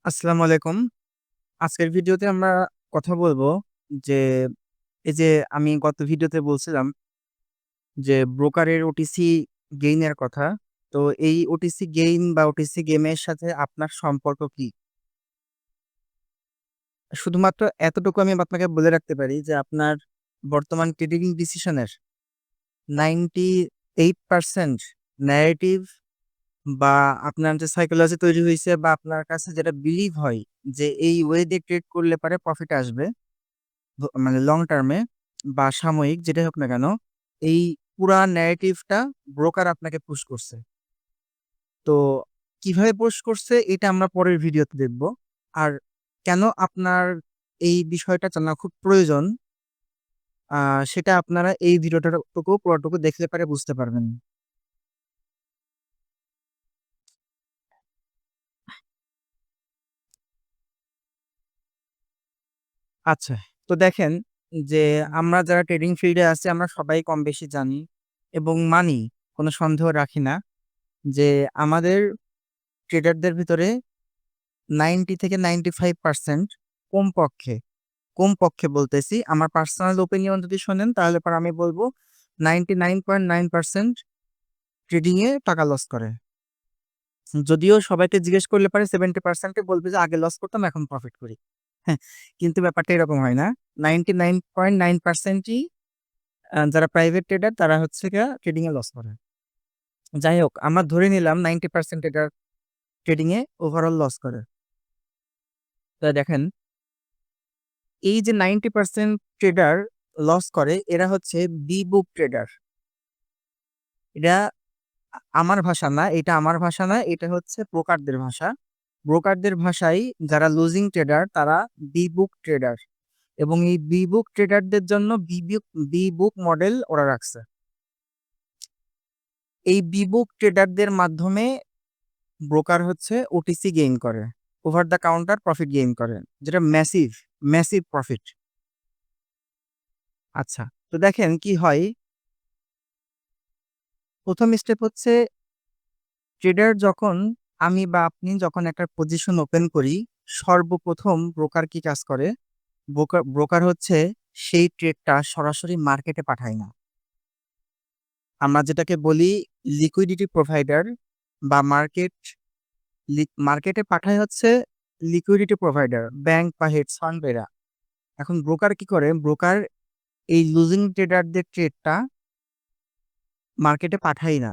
আসসালামু আলাইকুম। আজকের ভিডিওতে আমরা কথা বলবো যে, এই যে আমি গত ভিডিওতে বলছিলাম যে ব্রোকারের ওটিসি গেইন এর কথা। তো এই ওটিসি গেইন বা ওটিসি গেমের সাথে আপনার সম্পর্ক কি? শুধুমাত্র এতটুকু আমি আপনাকে বলে রাখতে পারি যে আপনার বর্তমান ট্রেডিং ডিসিশন এর 98% ন্যারেটিভ বা আপনার যে সাইকোলজি তৈরি হইছে বা আপনার কাছে যেটা বিলিভ হয় যে এই ওয়ে দিয়ে ট্রেড করলে পারে প্রফিট আসবে। মানে লং টার্মে বা সাময়িক যেটাই হোক না কেন, এই পুরা ন্যারেটিভটা ব্রোকার আপনাকে পুশ করছে। তো কিভাবে পুশ করছে এটা আমরা পরের ভিডিওতে দেখব। আর কেন আপনার এই বিষয়টা জানা খুব প্রয়োজন, আ সেটা আপনারা এই পুরোটুকু দেখলে পারে বুঝতে পারবেন। আচ্ছা, তো দেখেন যে আমরা যারা ট্রেডিং ফিল্ডে আছি আমরা সবাই কম বেশি জানি এবং মানি, কোনো সন্দেহ রাখি না যে আমাদের ট্রেডারদের ভিতরে 90 থেকে 95% কমপক্ষে, কমপক্ষে বলতেছি, আমার পার্সোনাল ওপিনিয়ন যদি শোনেন তাহলে পরে আমি বলব 99.9% ট্রেডিং এ টাকা লস করে। যদিও সবাইকে জিজ্ঞেস করলে পারে 70% এ বলবে যে আগে লস করতাম এখন প্রফিট করি। হ্যাঁ, কিন্তু ব্যাপারটা এরকম হয় না। 99.9% ই যারা প্রাইভেট ট্রেডার তারা হচ্ছে গিয়া ট্রেডিং এ লস করে। যাই হোক, আমরা ধরে নিলাম 90% ট্রেডার ট্রেডিং এ ওভারঅল লস করে। তো দেখেন, এই যে 90% ট্রেডার লস করে এরা হচ্ছে বি বুক ট্রেডার। এটা আমার ভাষা না, এটা হচ্ছে ব্রোকারদের ভাষা। ব্রোকারদের ভাষায় যারা লুজিং ট্রেডার তারা বি বুক ট্রেডার, এবং এই বি বুক ট্রেডারদের জন্য বি বুক মডেল ওরা রাখছে। এই বি বুক ট্রেডারদের মাধ্যমে ব্রোকার হচ্ছে ওটিসি গেইন করে, over the counter profit gain করে, যেটা ম্যাসিভ, ম্যাসিভ প্রফিট। আচ্ছা, তো দেখেন কি হয়। প্রথম স্টেপ হচ্ছে, ট্রেডার যখন, আমি বা আপনি যখন একটা পজিশন ওপেন করি, সর্বপ্রথম ব্রোকার কি কাজ করে? ব্রোকার ব্রোকার হচ্ছে সেই ট্রেডটা সরাসরি মার্কেটে পাঠায় না। আমরা যেটাকে বলি লিকুইডিটি প্রোভাইডার বা মার্কেটে পাঠায় হচ্ছে লিকুইডিটি প্রোভাইডার, ব্যাংক বা হেডজ ফান্ড এরা। এখন ব্রোকার কি করে? ব্রোকার এই লুজিং ট্রেডারদের ট্রেডটা মার্কেটে পাঠায় না।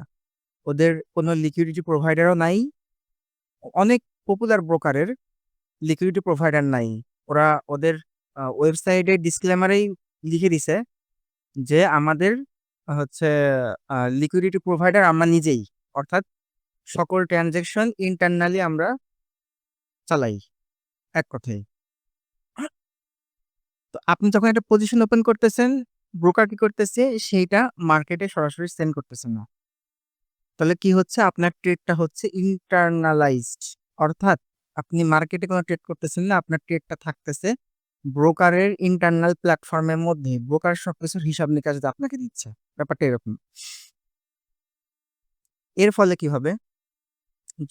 ওদের কোনো লিকুইডিটি প্রোভাইডারও নাই। অনেক পপুলার ব্রোকারের লিকুইডিটি প্রোভাইডার নাই। ওরা ওদের ওয়েবসাইটে ডিসক্লেমারেই লিখে দিছে যে আমাদের হচ্ছে লিকুইডিটি প্রোভাইডার আমরা নিজেই। অর্থাৎ সকল ট্রান্সেকশন ইন্টারনালি আমরা চালাই, এক কথায়। তো আপনি যখন একটা পজিশন ওপেন করতেছেন, ব্রোকার কি করতেছে? সেইটা মার্কেটে সরাসরি সেন্ড করতেছে না। তাহলে কি হচ্ছে? আপনার ট্রেডটা হচ্ছে ইন্টারনালাইজড। অর্থাৎ আপনি মার্কেটে কোনো ট্রেড করতেছেন না, আপনার ট্রেডটা থাকতেছে ব্রোকারের ইন্টারনাল প্ল্যাটফর্মের মধ্যে। ব্রোকার সবকিছুর হিসাব নিকাশ দিয়ে আপনাকে দিচ্ছে। ব্যাপারটা এরকম। এর ফলে কি হবে?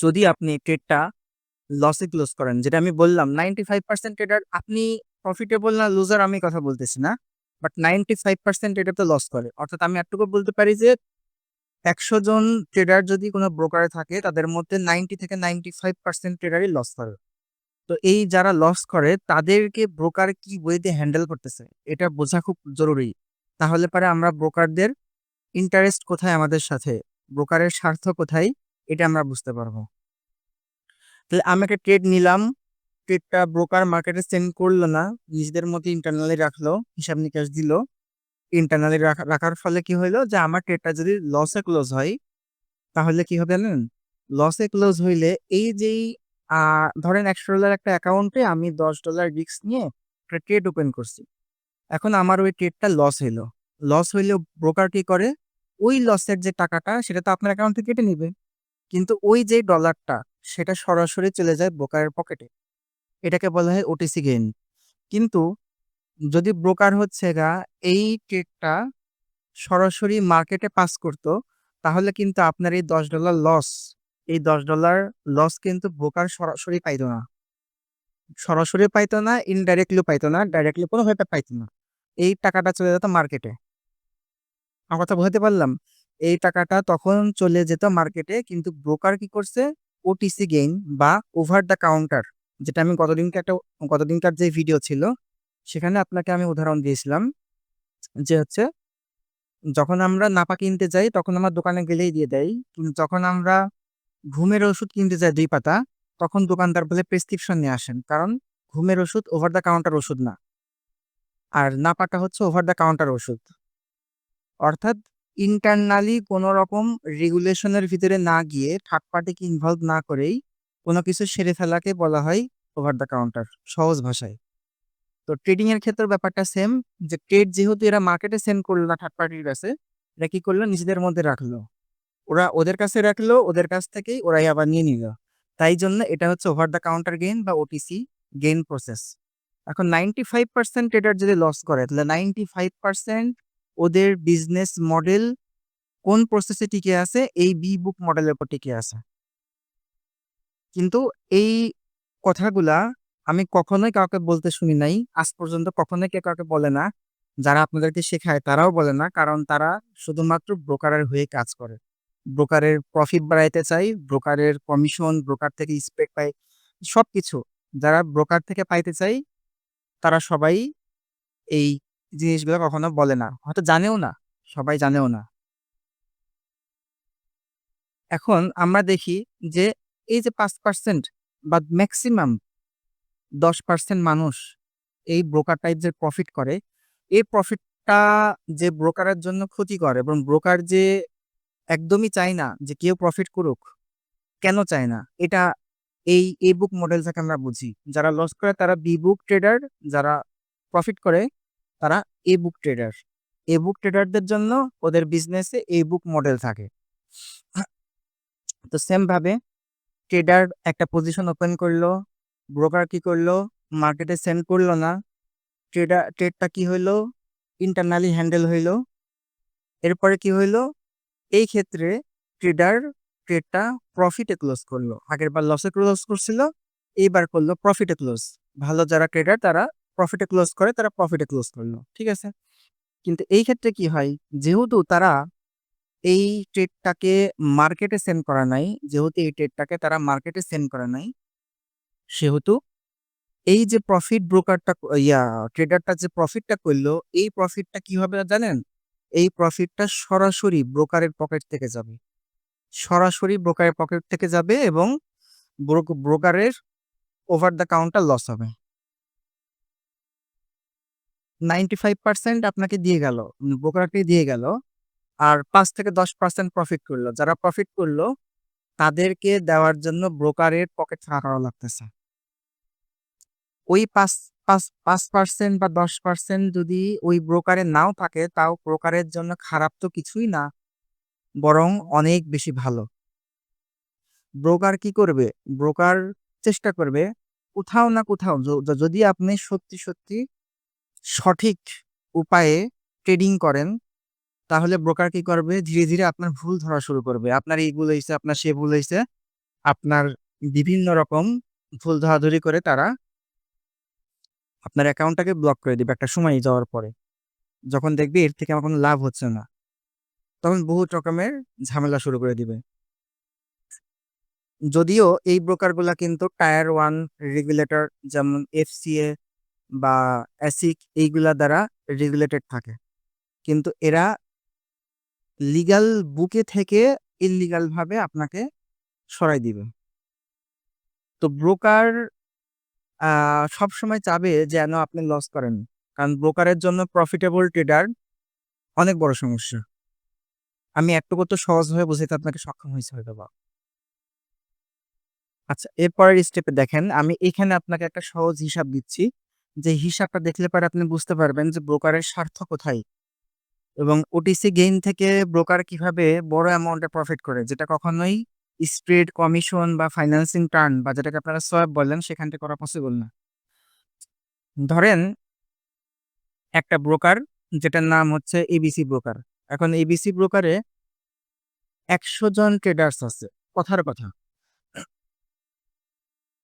যদি আপনি ট্রেডটা লসে ক্লোজ করেন, যেটা আমি বললাম 95% ট্রেডার, আপনি প্রফিটেবল না লুজার আমি কথা বলতেছি না। বাট 95% ট্রেডার তো লস করে। অর্থাৎ আমি এটুকু বলতে পারি যে ১০০ জন ট্রেডার যদি কোনো ব্রোকারে থাকে তাদের মধ্যে 90 থেকে 95% ট্রেডারই লস করে। তো এই যারা লস করে তাদেরকে ব্রোকার কি ওয়েতে হ্যান্ডেল করতেছে এটা বোঝা খুব জরুরি। তাহলে পরে আমরা ব্রোকারদের ইন্টারেস্ট কোথায় আমাদের সাথে, ব্রোকারের স্বার্থ কোথায়, এটা আমরা বুঝতে পারবো। তাহলে আমি একটা ট্রেড নিলাম, ট্রেডটা ব্রোকার মার্কেটে সেন্ড করলো না, নিজেদের মধ্যে ইন্টারনালি রাখলো, হিসাব নিকাশ দিল। ইন্টারনালি রাখার ফলে কি হইলো যে আমার ট্রেডটা যদি লসে ক্লোজ হয় তাহলে কি হবে জানেন? লসে ক্লোজ হইলে এই যেই ধরেন $১০০ একটা অ্যাকাউন্টে আমি $10 রিস্ক নিয়ে একটা ট্রেড ওপেন করছি। এখন আমার ওই ট্রেডটা লস হইলো। লস হইলেও ব্রোকার কি করে? ওই লসের যে টাকাটা সেটা তো আপনার অ্যাকাউন্ট থেকে কেটে নিবে। কিন্তু ওই যে ডলারটা সেটা সরাসরি চলে যায় ব্রোকারের পকেটে। এটাকে বলা হয় ওটিসি গেইন। কিন্তু যদি ব্রোকার হচ্ছে এই ট্রেডটা সরাসরি মার্কেটে পাস করত, তাহলে কিন্তু আপনার এই $10 লস, এই $10 লস কিন্তু ব্রোকার সরাসরি পাইতো না। সরাসরি পাইতো না, ইনডাইরেক্টলিও পাইতো না, ডাইরেক্টলি কোনোভাবে পাইতো না। এই টাকাটা চলে যেত মার্কেটে। আমার কথা বুঝাতে পারলাম? এই টাকাটা তখন চলে যেত মার্কেটে, কিন্তু ব্রোকার কি করছে? ওটিসি গেইন বা ওভার দ্য কাউন্টার, যেটা আমি গতদিনকার যে ভিডিও ছিল, সেখানে আপনাকে আমি উদাহরণ দিয়েছিলাম যে হচ্ছে, যখন আমরা নাপা কিনতে যাই তখন আমার দোকানে গেলেই দিয়ে দেয়। কিন্তু যখন আমরা ঘুমের ওষুধ কিনতে যাই ২ পাতা, তখন দোকানদার বলে প্রেসক্রিপশন নিয়ে আসেন। কারণ ঘুমের ওষুধ ওভার দ্য কাউন্টার ওষুধ না। আর নাপাটা হচ্ছে ওভার দ্য কাউন্টার ওষুধ। অর্থাৎ ইন্টারনালি কোনো রকম রেগুলেশনের ভিতরে না গিয়ে, থার্ড পার্টিকে ইনভলভ না করেই কোনো কিছু সেরে ফেলাকে বলা হয় ওভার দ্য কাউন্টার, সহজ ভাষায়। তো ট্রেডিং এর ক্ষেত্রেও ব্যাপারটা সেম, যে ট্রেড যেহেতু এরা মার্কেটে সেন্ড করলো না থার্ড পার্টির কাছে, এরা কি করলো? নিজেদের মধ্যে রাখলো। ওরা ওদের কাছে রাখলো, ওদের কাছ থেকেই ওরাই আবার নিয়ে নিল। তাই জন্য এটা হচ্ছে ওভার দ্য কাউন্টার গেইন বা ওটিসি গেইন প্রসেস। এখন 95% ট্রেডার যদি লস করে, তাহলে 95% ওদের বিজনেস মডেল কোন প্রসেসে টিকে আছে? এই বি বুক মডেলের উপর টিকে আছে। কিন্তু এই কথাগুলা আমি কখনোই কাউকে বলতে শুনি নাই। আজ পর্যন্ত কখনোই কেউ কাউকে বলে না। যারা আপনাদেরকে শেখায় তারাও বলে না। কারণ তারা শুধুমাত্র ব্রোকারের হয়ে কাজ করে। ব্রোকারের প্রফিট বাড়াইতে চায়, ব্রোকারের কমিশন, ব্রোকার থেকে স্প্রেড পায়। সবকিছু যারা ব্রোকার থেকে পাইতে চায়, তারা সবাই এই জিনিসগুলো কখনো বলে না। হয়তো জানেও না। সবাই জানেও না। এখন আমরা দেখি যে এই যে ৫% বা মেক্সিমাম ১০% মানুষ এই ব্রোকার টাইপ যে প্রফিট করে, এই প্রফিটটা যে ব্রোকারের জন্য ক্ষতিকর, এবং ব্রোকার যে একদমই চায় না যে কেউ প্রফিট করুক। কেন চায় না? এটা এই বুক মডেল থেকে আমরা বুঝি। যারা লস করে তারা বি বুক ট্রেডার, যারা প্রফিট করে তারা এ বুক ট্রেডার। এ বুক ট্রেডারদের জন্য ওদের বিজনেসে এই বুক মডেল থাকে। তো সেম ভাবে ট্রেডার একটা পজিশন ওপেন করলো, ব্রোকার কি করলো? মার্কেটে সেন্ড করলো না। ট্রেডটা কি হইলো? ইন্টারনালি হ্যান্ডেল হইলো। এরপরে কি হইলো? এই ক্ষেত্রে ট্রেডার ট্রেডটা প্রফিটে ক্লোজ করলো। আগেরবার লসে ক্লোজ করছিল, এইবার করলো প্রফিটে ক্লোজ। ভালো যারা ট্রেডার তারা প্রফিটে ক্লোজ করে, তারা প্রফিটে ক্লোজ করলো। ঠিক আছে? কিন্তু এই ক্ষেত্রে কি হয়? যেহেতু তারা এই ট্রেডটাকে মার্কেটে সেন্ড করা নাই, যেহেতু এই ট্রেডটাকে তারা মার্কেটে সেন্ড করে নাই, সেহেতু এই যে প্রফিট ব্রোকারটা ট্রেডারটা যে প্রফিটটা করলো, এই প্রফিটটা কি হবে জানেন? এই প্রফিটটা সরাসরি ব্রোকারের পকেট থেকে যাবে। সরাসরি ব্রোকারের পকেট থেকে যাবে, এবং ব্রোকারের ওভার দ্য কাউন্টার লস হবে। 95% আপনাকে দিয়ে গেল, ব্রোকারকে দিয়ে গেল। আর ৫ থেকে ১০% প্রফিট করলো। যারা প্রফিট করলো তাদেরকে দেওয়ার জন্য ব্রোকারের পকেট ফাঁকা করা লাগতেছে। ওই ৫% বা ১০% যদি ওই ব্রোকারের নাও থাকে, তাও ব্রোকারের জন্য খারাপ তো কিছুই না, বরং অনেক বেশি ভালো। ব্রোকার কি করবে? ব্রোকার চেষ্টা করবে কোথাও না কোথাও, যদি আপনি সত্যি সঠিক উপায়ে ট্রেডিং করেন, তাহলে ব্রোকার কি করবে? ধীরে, ধীরে আপনার ভুল ধরা শুরু করবে। আপনার এই ভুল হইছে, আপনার সে ভুল হইছে। আপনার বিভিন্ন রকম ভুল ধরাধরি করে তারা আপনার অ্যাকাউন্টটাকে ব্লক করে দিবে একটা সময় যাওয়ার পরে। যখন দেখবে এর থেকে আমার কোনো লাভ হচ্ছে না, তখন বহুত রকমের ঝামেলা শুরু করে দিবে। যদিও এই ব্রোকারগুলা কিন্তু টায়ার 1 রেগুলেটর, যেমন এফসিএ বা অ্যাসিক, এইগুলা দ্বারা রেগুলেটেড থাকে। কিন্তু এরা লিগ্যাল বুকে থেকে ইল্লিগাল ভাবে আপনাকে সরাই দিবে। তো ব্রোকার সবসময় চাবে যেন আপনি লস করেন। কারণ ব্রোকারের জন্য প্রফিটেবল ট্রেডার অনেক বড় সমস্যা। আমি একটুকু তো সহজভাবে বুঝাইতে আপনাকে সক্ষম হইছি হয়তোবা। আচ্ছা, এরপরের স্টেপে দেখেন, আমি এখানে আপনাকে একটা সহজ হিসাব দিচ্ছি। যে হিসাবটা দেখলে পরে আপনি বুঝতে পারবেন যে ব্রোকারের স্বার্থ কোথায়, এবং ওটিসি গেইন থেকে ব্রোকার কিভাবে বড় অ্যামাউন্টে প্রফিট করে, যেটা কখনোই স্প্রেড, কমিশন বা ফাইন্যান্সিং টার্ন, বা যেটাকে আপনারা সোয়াপ বললেন, সেখান থেকে করা পসিবল না। ধরেন একটা ব্রোকার, যেটার নাম হচ্ছে এবিসি ব্রোকার। এখন এবিসি ব্রোকারে ১০০ জন ট্রেডার্স আছে। কথার কথা।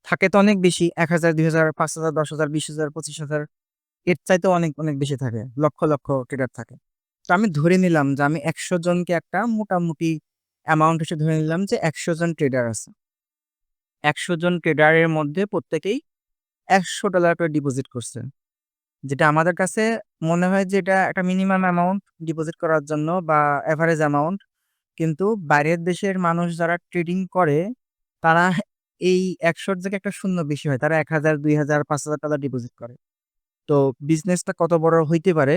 থাকে তো অনেক বেশি ১,০০০, ২,০০০, ৫,০০০, ১০,০০০, ২০,০০০, ২৫,০০০ এর চাইতেও অনেক, অনেক বেশি থাকে। লক্ষ, লক্ষ ট্রেডার থাকে। তো আমি ধরে নিলাম যে আমি ১০০ জনকে একটা মোটামুটি অ্যামাউন্ট হিসেবে ধরে নিলাম যে ১০০ জন ট্রেডার আছে। ১০০ জন ট্রেডারের মধ্যে প্রত্যেকেই $১০০ করে ডিপোজিট করছে। যেটা আমাদের কাছে মনে হয় যে এটা একটা মিনিমাম অ্যামাউন্ট ডিপোজিট করার জন্য বা এভারেজ অ্যামাউন্ট। কিন্তু বাইরের দেশের মানুষ যারা ট্রেডিং করে তারা এই ১০০ র জায়গায় একটা শূন্য বেশি হয়। তারা ১,০০০, ২,০০০, $৫,০০০ ডিপোজিট করে। তো বিজনেসটা কত বড় হইতে পারে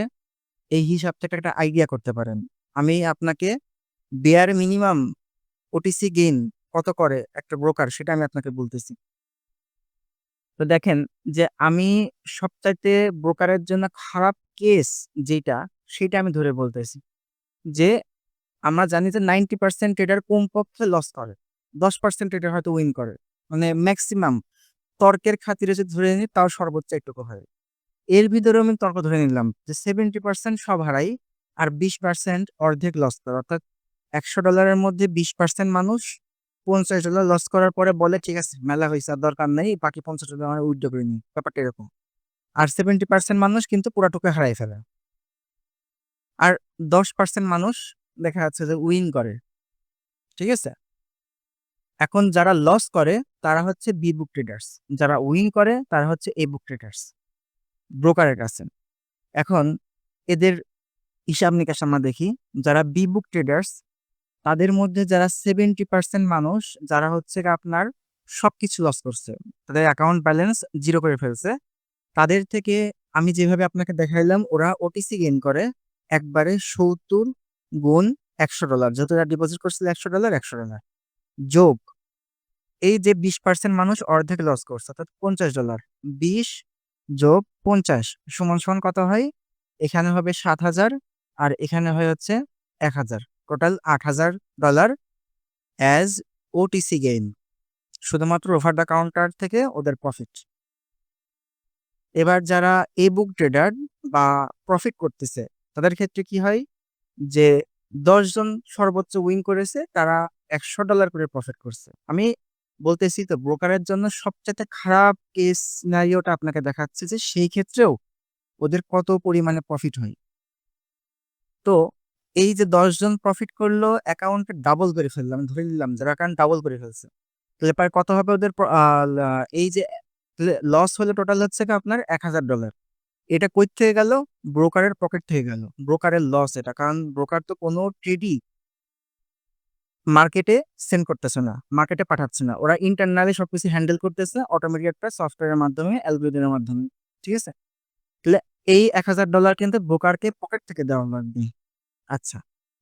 এই হিসাব থেকে একটা আইডিয়া করতে পারেন। আমি আপনাকে বেয়ার মিনিমাম ওটিসি গেইন কত করে একটা ব্রোকার সেটা আমি আপনাকে বলতেছি। তো দেখেন যে আমি সবচাইতে ব্রোকারের জন্য খারাপ কেস যেইটা, সেইটা আমি ধরে বলতেছি। যে আমরা জানি যে 90% ট্রেডার কমপক্ষে লস করে। 10% ট্রেডার হয়তো উইন করে। মানে মেক্সিমাম তর্কের খাতিরে যদি ধরে নিই তাও সর্বোচ্চ এইটুকু হয়। এর ভিতরেও আমি তর্ক ধরে নিলাম যে 70% সব হারাই আর 20% অর্ধেক লস করে। অর্থাৎ $১০০ এর মধ্যে 20% মানুষ $৫০ লস করার পরে বলে, "ঠিক আছে মেলা হইছে আর দরকার নেই। বাকি $৫০ আমরা উইথড্র করে নিই।" ব্যাপারটা এরকম। আর 70% মানুষ কিন্তু পুরাটুকু হারায় ফেলে। আর 10% মানুষ দেখা যাচ্ছে যে উইন করে। ঠিক আছে? এখন যারা লস করে তারা হচ্ছে বি বুক ট্রেডার্স। যারা উইন করে তারা হচ্ছে এ বুক ট্রেডার্স। ব্রোকারের কাছে। এখন এদের হিসাব-নিকাশ আমরা দেখি। যারা বি বুক ট্রেডার্স তাদের মধ্যে যারা 70% মানুষ যারা হচ্ছে গিয়ে আপনার সবকিছু লস করছে। তাদের অ্যাকাউন্ট ব্যালেন্স 0 করে ফেলছে। তাদের থেকে আমি যেভাবে আপনাকে দেখাইলাম ওরা ওটিসি গেইন করে একবারে ৭০ গুণ $১০০ যেহেতু এরা ডিপোজিট করছিল $১০০, $১০০ যোগ এই যে ২০% মানুষ অর্ধেক লস করছে অর্থাৎ $৫০ ২০ যোগ ৫০ সমান কত হয়? এখানে হবে ৭,০০০ আর এখানে হয় হচ্ছে ১,০০০ টোটাল $৮,০০০ অ্যাজ ওটিসি গেইন শুধুমাত্র ওভার দ্য কাউন্টার থেকে ওদের প্রফিট। এবার যারা এ বুক ট্রেডার বা প্রফিট করতেছে তাদের ক্ষেত্রে কি হয়? যে ১০ জন সর্বোচ্চ উইন করেছে তারা $১০০ করে প্রফিট করছে। আমি বলতেছি তো ব্রোকারের জন্য সবচাইতে খারাপ কেস সিনারিওটা আপনাকে দেখাচ্ছি যে সেই ক্ষেত্রেও ওদের কত পরিমাণে প্রফিট হয়। তো এই যে ১০ জন প্রফিট করলো অ্যাকাউন্টে ডাবল করে ফেললো। আমি ধরে নিলাম যারা অ্যাকাউন্ট ডাবল করে ফেলছে। তাহলে প্রায় কত হবে ওদের প আ লা এই যে লস হলো টোটাল হচ্ছে গিয়ে আপনার $১,০০০। এটা কই থেকে গেল? ব্রোকারের পকেট থেকে গেল। ব্রোকারের লস এটা। কারণ ব্রোকার তো কোনো ট্রেডই মার্কেটে সেন্ড করতেছে না। মার্কেটে পাঠাচ্ছে না। ওরা ইন্টারনালি সবকিছু হ্যান্ডেল করতেছে অটোমেটিক একটা সফটওয়্যারের মাধ্যমে, অ্যালগরিদম এর মাধ্যমে। ঠিক আছে? তাহলে এই $১,০০০ কিন্তু ব্রোকারকে পকেট থেকে দেওয়া লাগবে। আচ্ছা।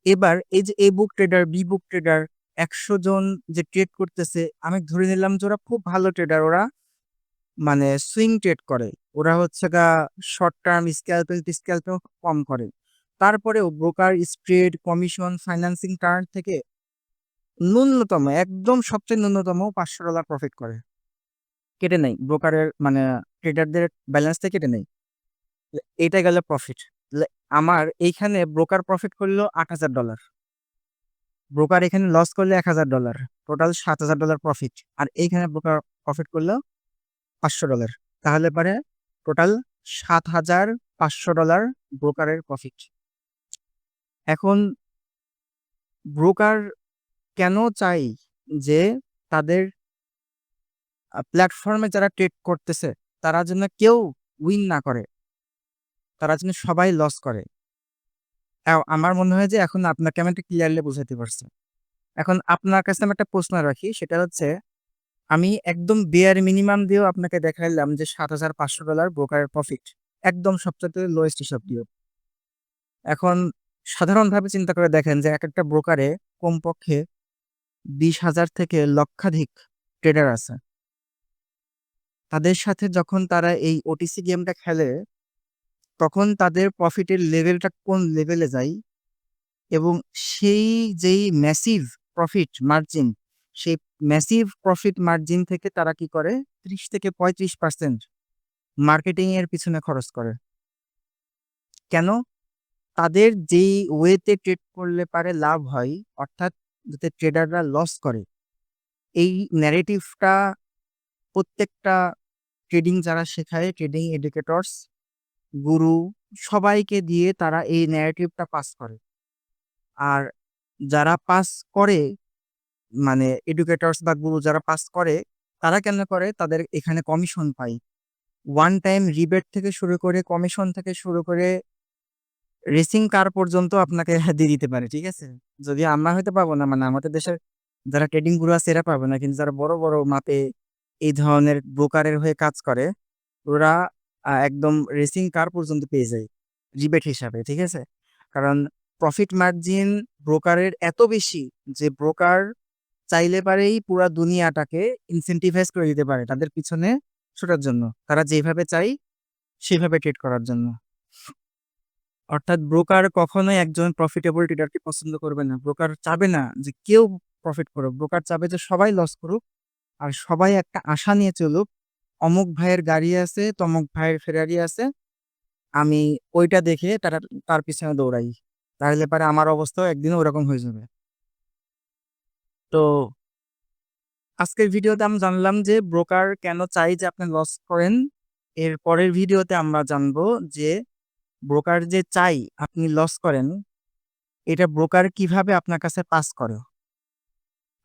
এবার এই যে এ বুক ট্রেডার, বি বুক ট্রেডার ১০০ জন যে ট্রেড করতেছে, আমি ধরে নিলাম যে ওরা খুব ভালো ট্রেডার। ওরা মানে সুইং ট্রেড করে। ওরা হচ্ছে শর্ট টার্ম স্ক্যালপেল কম করে। তারপরেও broker spread, commission, financing turn থেকে ন্যূনতম একদম সবচেয়ে ন্যূনতম $৫০০ প্রফিট করে। কেটে নেয়। ব্রোকারের মানে ট্রেডারদের ব্যালেন্স থেকে কেটে নেয়। এইটা গেল প্রফিট। আমার এইখানে ব্রোকার প্রফিট করলো $৮,০০০। ব্রোকার এখানে লস করলে $১,০০০ টোটাল $৭,০০০ প্রফিট। আর এইখানে ব্রোকার প্রফিট করলো $৫০০ তাহলে পরে টোটাল $৭,৫০০ ব্রোকারের প্রফিট। এখন ব্রোকার কেন চাই যে তাদের প্ল্যাটফর্মে যারা ট্রেড করতেছে তারা যেন কেউ উইন না করে। তারা যেন সবাই লস করে। আমার মনে হয় যে এখন আপনাকে আমি একটা ক্লিয়ারলি বুঝাইতে পারছি। এখন আপনার কাছে আমি একটা প্রশ্ন রাখি সেটা হচ্ছে আমি একদম বেয়ার মিনিমাম দিয়েও আপনাকে দেখাইলাম যে $৭,৫০০ ব্রোকারের প্রফিট। একদম সবচাইতে লোয়েস্ট হিসাব দিয়েও। এখন সাধারণভাবে চিন্তা করে দেখেন যে একেকটা ব্রোকারে কমপক্ষে ২০,০০০ থেকে লক্ষাধিক ট্রেডার আছে। তাদের সাথে যখন তারা এই ওটিসি গেমটা খেলে, তখন তাদের প্রফিটের লেভেলটা কোন লেভেলে যায় এবং সেই যেই ম্যাসিভ প্রফিট মার্জিন, সেই ম্যাসিভ প্রফিট মার্জিন থেকে তারা কি করে ৩০ থেকে ৩৫% মার্কেটিং এর পিছনে খরচ করে। কেন? তাদের যেই ওয়েতে ট্রেড করলে পারে লাভ হয়, অর্থাৎ যাতে ট্রেডাররা লস করে, এই ন্যারেটিভটা প্রত্যেকটা ট্রেডিং যারা শেখায়, ট্রেডিং এডুকেটরস, গুরু, সবাইকে দিয়ে তারা এই ন্যারেটিভটা পাস করে। আর যারা পাস করে, মানে এডুকেটরস বা গুরু যারা পাস করে, তারা কেন করে? তাদের এখানে কমিশন পায়। ওয়ান টাইম রিবেট থেকে শুরু করে, কমিশন থেকে শুরু করে, রেসিং কার পর্যন্ত আপনাকে দিয়ে দিতে পারে, ঠিক আছে? যদি আমরা হয়তো পাবো না, মানে আমাদের দেশের যারা ট্রেডিং গুরু আছে এরা পাবে না, কিন্তু যারা বড় বড় মাপে এই ধরনের ব্রোকারের হয়ে কাজ করে, ওরা একদম রেসিং কার পর্যন্ত পেয়ে যায় রিবেট হিসাবে, ঠিক আছে? কারণ প্রফিট মার্জিন ব্রোকারের এত বেশি যে ব্রোকার চাইলে পারেই পুরা দুনিয়াটাকে ইনসেন্টিভাইজ করে দিতে পারে তাদের পিছনে ছোটার জন্য, তারা যেভাবে চাই সেভাবে ট্রেড করার জন্য। অর্থাৎ ব্রোকার কখনোই একজন প্রফিটেবল ট্রেডারকে পছন্দ করবে না। ব্রোকার চাবে না যে কেউ প্রফিট করুক। ব্রোকার চাবে যে সবাই লস করুক, আর সবাই একটা আশা নিয়ে চলুক, অমুক ভাইয়ের গাড়ি আছে, তমুক ভাইয়ের ফেরারি আছে, আমি ওইটা দেখে তার পিছনে দৌড়াই। তাহলে পারে আমার অবস্থাও একদিন ওরকম হয়ে যাবে। তো আজকের ভিডিওতে আমি জানলাম যে ব্রোকার কেন চাই যে আপনি লস করেন। এর পরের ভিডিওতে আমরা জানবো যে ব্রোকার যে চাই আপনি লস করেন, এটা ব্রোকার কিভাবে আপনার কাছে পাস করে,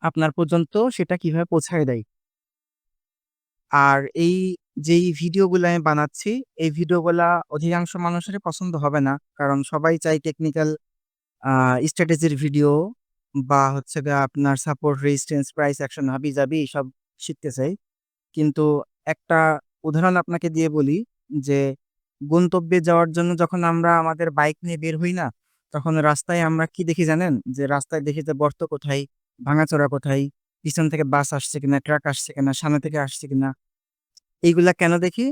আপনার পর্যন্ত সেটা কিভাবে পৌঁছায় দেয়। আর এই যেই ভিডিওগুলো আমি বানাচ্ছি, এই ভিডিওগুলা অধিকাংশ মানুষের পছন্দ হবে না, কারণ সবাই চাই টেকনিক্যাল স্ট্র্যাটেজির ভিডিও, বা হচ্ছে গিয়ে আপনার সাপোর্ট, রেজিস্ট্যান্স, প্রাইস অ্যাকশন, হাবি-জাবি সব শিখতে চাই। কিন্তু একটা উদাহরণ আপনাকে দিয়ে বলি যে গন্তব্যে যাওয়ার জন্য যখন আমরা আমাদের বাইক নিয়ে বের হই না, তখন রাস্তায় আমরা কি দেখি জানেন? যে রাস্তায় দেখি যে গর্ত কোথায়, ভাঙাচোরা কোথায়, পিছন থেকে বাস আসছে কিনা, ট্রাক আসছে কিনা, সামনে থেকে আসছে কিনা। এইগুলা কেন দেখি?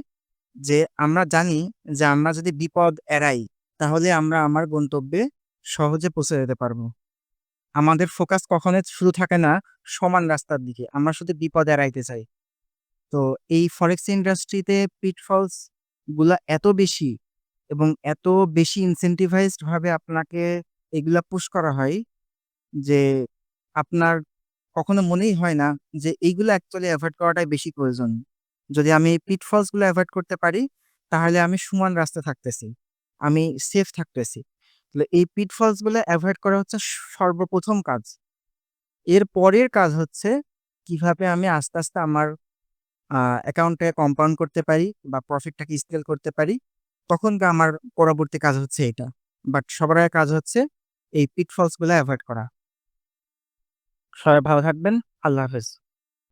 যে আমরা জানি যে আমরা যদি বিপদ এড়াই, তাহলে আমরা আমার গন্তব্যে সহজে পৌঁছে যেতে পারবো। আমাদের ফোকাস কখনোই শুধু থাকে না সমান রাস্তার দিকে, আমরা শুধু বিপদ এড়াইতে চাই। তো এই ফরেক্স ইন্ডাস্ট্রিতে পিটফলস গুলা এত বেশি এবং এত বেশি ইনসেন্টিভাইজড ভাবে আপনাকে এগুলা পুশ করা হয় যে আপনার কখনো মনেই হয় না যে এইগুলো অ্যাকচুয়ালি অ্যাভয়েড করাটাই বেশি প্রয়োজন। যদি আমি এই পিটফলস গুলো অ্যাভয়েড করতে পারি, তাহলে আমি সমান রাস্তায় থাকতেছি, আমি সেফ থাকতেছি। তাহলে এই পিটফলস গুলো অ্যাভয়েড করা হচ্ছে সর্বপ্রথম কাজ। এর পরের কাজ হচ্ছে কিভাবে আমি আস্তে আস্তে আমার অ্যাকাউন্টটাকে কম্পাউন্ড করতে পারি বা প্রফিটটাকে স্কেল করতে পারি। তখনকার আমার পরবর্তী কাজ হচ্ছে এটা। বাট সবার আগে কাজ হচ্ছে এই পিটফলস গুলা এভয়েড করা। সবাই ভালো থাকবেন। আল্লাহ হাফেজ।